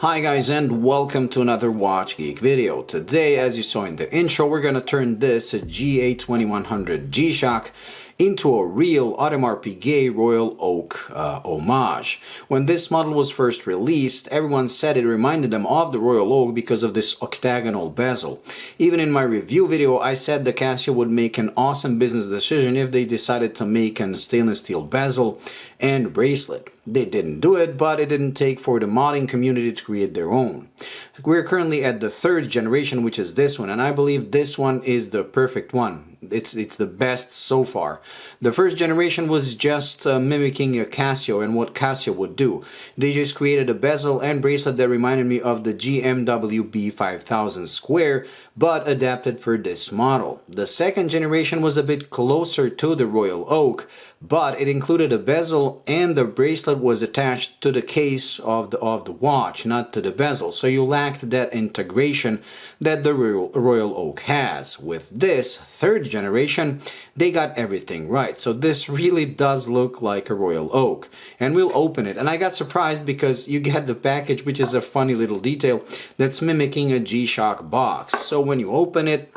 Hi guys, and welcome to another Watch Geek video. Today, as you saw in the intro, we're gonna turn this GA2100 G-Shock into a real Audemars Piguet Royal Oak homage. When this model was first released, everyone said it reminded them of the Royal Oak because of this octagonal bezel. Even in my review video, I said the Casio would make an awesome business decision if they decided to make a stainless steel bezel and bracelet. They didn't do it, but it didn't take for the modding community to create their own. We're currently at the third generation, which is this one, and I believe this one is the perfect one. It's the best so far. The first generation was just mimicking a Casio and what Casio would do. They just created a bezel and bracelet that reminded me of the GMW B5000 Square, but adapted for this model. The second generation was a bit closer to the Royal Oak, but it included a bezel and the bracelet was attached to the case of the watch, not to the bezel, so you lacked that integration that the Royal Oak has. With this third generation, they got everything right, so this really does look like a Royal Oak. And we'll open it, and I got surprised because you get the package, which is a funny little detail that's mimicking a G-Shock box. So when you open it,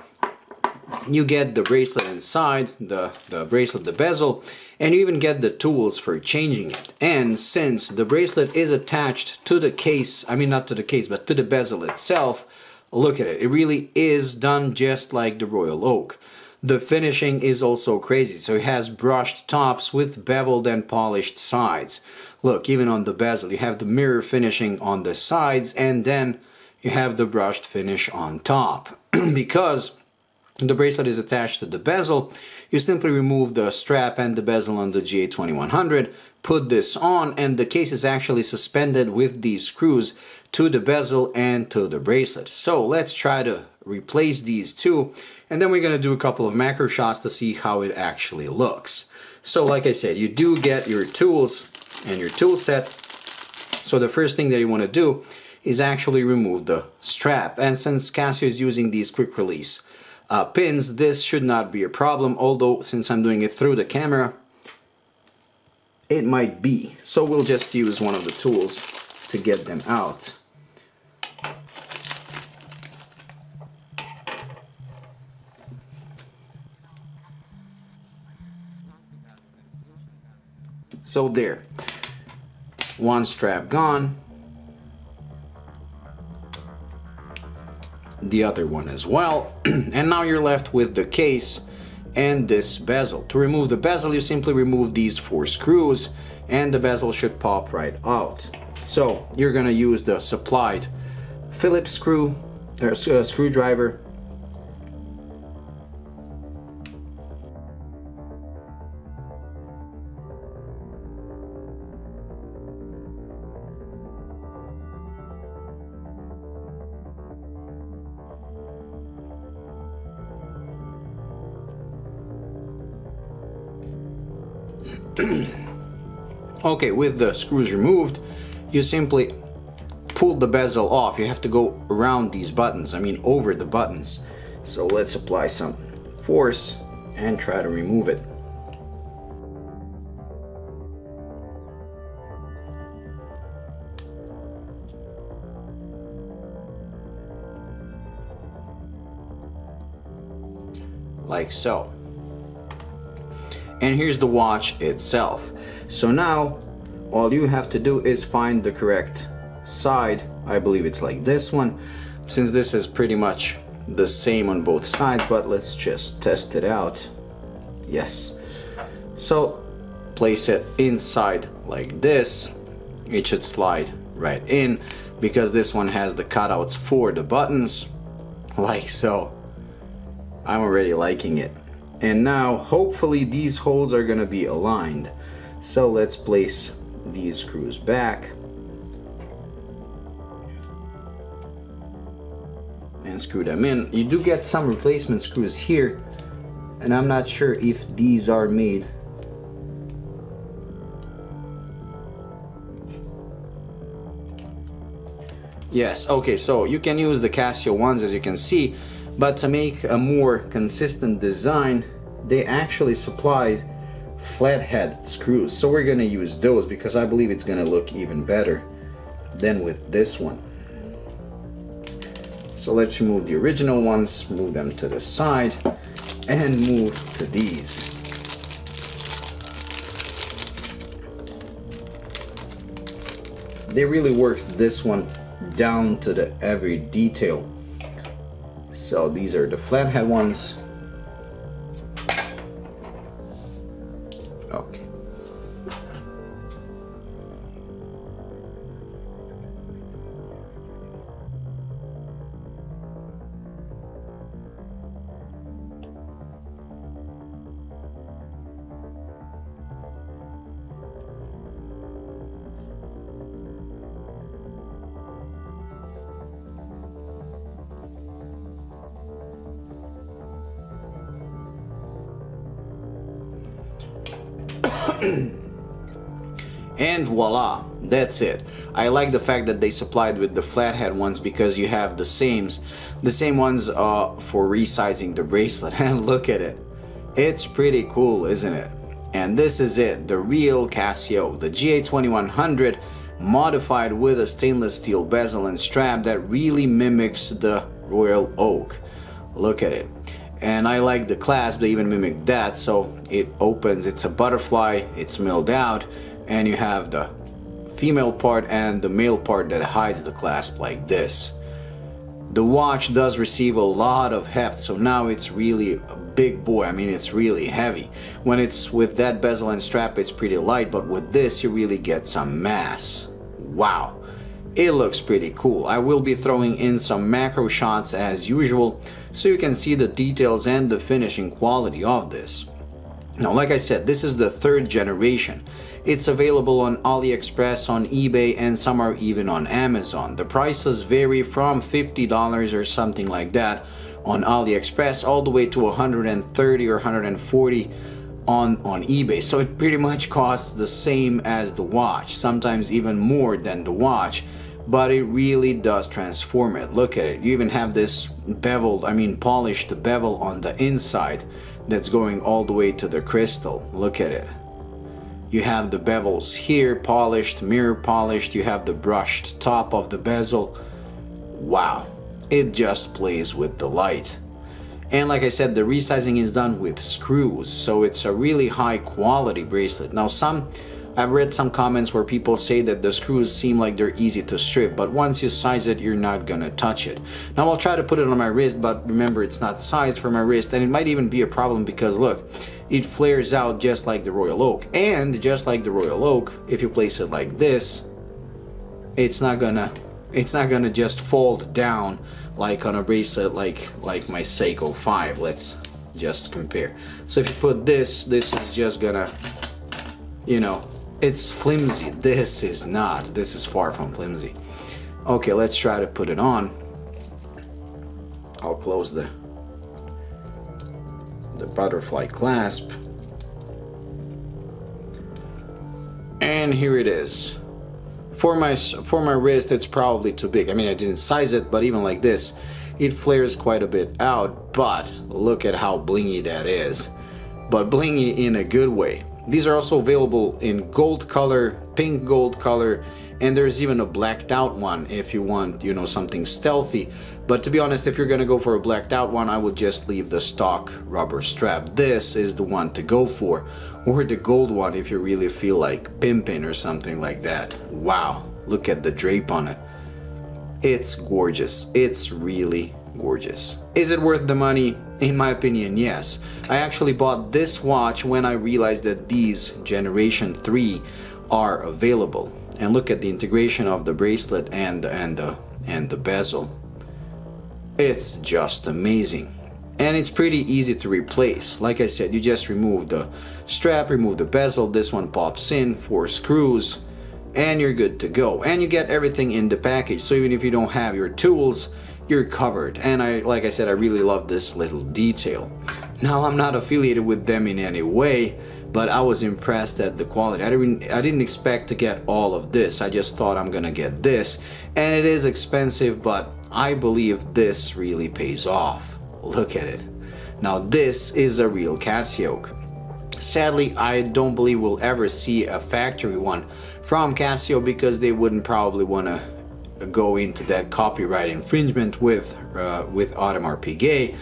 you get the bracelet inside, the bracelet, the bezel, and you even get the tools for changing it. And since the bracelet is attached to the case, I mean not to the case, but to the bezel itself, look at it. It really is done just like the Royal Oak. The finishing is also crazy, so it has brushed tops with beveled and polished sides. Look, even on the bezel, you have the mirror finishing on the sides, and then you have the brushed finish on top. Because the bracelet is attached to the bezel, you simply remove the strap and the bezel on the GA2100, put this on, and the case is actually suspended with these screws to the bezel and to the bracelet. So let's try to replace these two, and then we're going to do a couple of macro shots to see how it actually looks. So like I said, you do get your tools and your tool set. So the first thing that you want to do is actually remove the strap, and since Casio is using these quick release pins, this should not be a problem, although since I'm doing it through the camera, it might be. So we'll just use one of the tools to get them out. So there, one strap gone, the other one as well, and now you're left with the case and this bezel. To remove the bezel, you simply remove these 4 screws and the bezel should pop right out. So you're gonna use the supplied Phillips screwdriver. Okay, with the screws removed, you simply pull the bezel off. You have to go around these buttons, I mean over the buttons. So let's apply some force and try to remove it. Like so. And here's the watch itself. So now all you have to do is find the correct side. I believe it's like this one, since this is pretty much the same on both sides, but let's just test it out. Yes. So place it inside like this. It should slide right in because this one has the cutouts for the buttons, like so. I'm already liking it. And now hopefully these holes are gonna be aligned. So let's place these screws back and screw them in. You do get some replacement screws here, and I'm not sure if these are made. Yes, okay, so you can use the Casio ones as you can see, but to make a more consistent design, they actually supply flathead screws. So we're gonna use those because I believe it's gonna look even better than with this one. So let's remove the original ones, move them to the side, and move to these. They really worked this one down to the every detail. So these are the flathead ones. Okay. And voila, that's it. I like the fact that they supplied with the flathead ones because you have the same ones for resizing the bracelet. And look at it, it's pretty cool, isn't it? And this is it, the real Casio, the GA2100, modified with a stainless steel bezel and strap that really mimics the Royal Oak. Look at it. And I like the clasp, they even mimic that, so it opens, it's a butterfly, it's milled out, and you have the female part and the male part that hides the clasp like this. The watch does receive a lot of heft, so now it's really a big boy. I mean, it's really heavy. When it's with that bezel and strap, it's pretty light, but with this you really get some mass. Wow, it looks pretty cool. I will be throwing in some macro shots as usual, so you can see the details and the finishing quality of this. Now, like I said, this is the third generation. It's available on AliExpress, on eBay, and some are even on Amazon. The prices vary from $50 or something like that on AliExpress all the way to $130 or $140 on eBay. So it pretty much costs the same as the watch, sometimes even more than the watch, but it really does transform it. Look at it. You even have this beveled, polished bevel on the inside that's going all the way to the crystal. Look at it. You have the bevels here polished, mirror polished, you have the brushed top of the bezel. Wow, it just plays with the light. And like I said, the resizing is done with screws, so it's a really high quality bracelet. Now I've read some comments where people say that the screws seem like they're easy to strip, but once you size it, you're not gonna touch it. Now I'll try to put it on my wrist, but remember, it's not sized for my wrist, and it might even be a problem because look, it flares out just like the Royal Oak. And just like the Royal Oak, if you place it like this, it's not gonna just fold down like on a bracelet like my Seiko 5. Let's just compare. So if you put this is just gonna, it's flimsy. This is not. This is far from flimsy. Okay, let's try to put it on. I'll close the butterfly clasp. And here it is. For my wrist, it's probably too big. I mean, I didn't size it, but even like this, it flares quite a bit out. But look at how blingy that is. But blingy in a good way. These are also available in gold color, pink gold color, and there's even a blacked out one if you want, something stealthy. But to be honest, if you're gonna go for a blacked out one, I would just leave the stock rubber strap. This is the one to go for, or the gold one if you really feel like pimping or something like that. Wow, look at the drape on it. It's gorgeous. It's really gorgeous. Is it worth the money? In my opinion, yes. I actually bought this watch when I realized that these Generation 3 are available. And look at the integration of the bracelet and the bezel. It's just amazing. And it's pretty easy to replace. Like I said, you just remove the strap, remove the bezel, this one pops in, 4 screws, and you're good to go. And you get everything in the package, so even if you don't have your tools, you're covered. And like I said, I really love this little detail. Now, I'm not affiliated with them in any way, but I was impressed at the quality. I didn't expect to get all of this. I just thought I'm gonna get this, and it is expensive, but I believe this really pays off. Look at it. Now, this is a real Casioak. Sadly, I don't believe we'll ever see a factory one from Casio because they wouldn't probably want to, go into that copyright infringement with Audemars Piguet,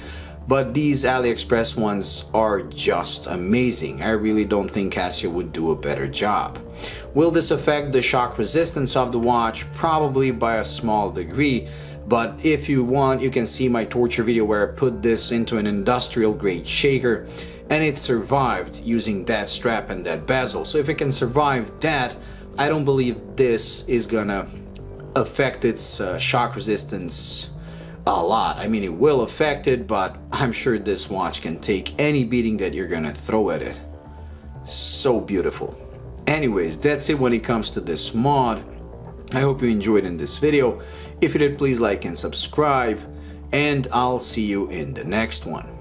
but these AliExpress ones are just amazing. I really don't think Casio would do a better job. Will this affect the shock resistance of the watch? Probably by a small degree, but if you want, you can see my torture video where I put this into an industrial grade shaker and it survived using that strap and that bezel. So if it can survive that, I don't believe this is gonna affect its shock resistance a lot. I mean, it will affect it, but I'm sure this watch can take any beating that you're gonna throw at it. So beautiful. Anyways, that's it when it comes to this mod. I hope you enjoyed in this video. If you did, please like and subscribe, and I'll see you in the next one.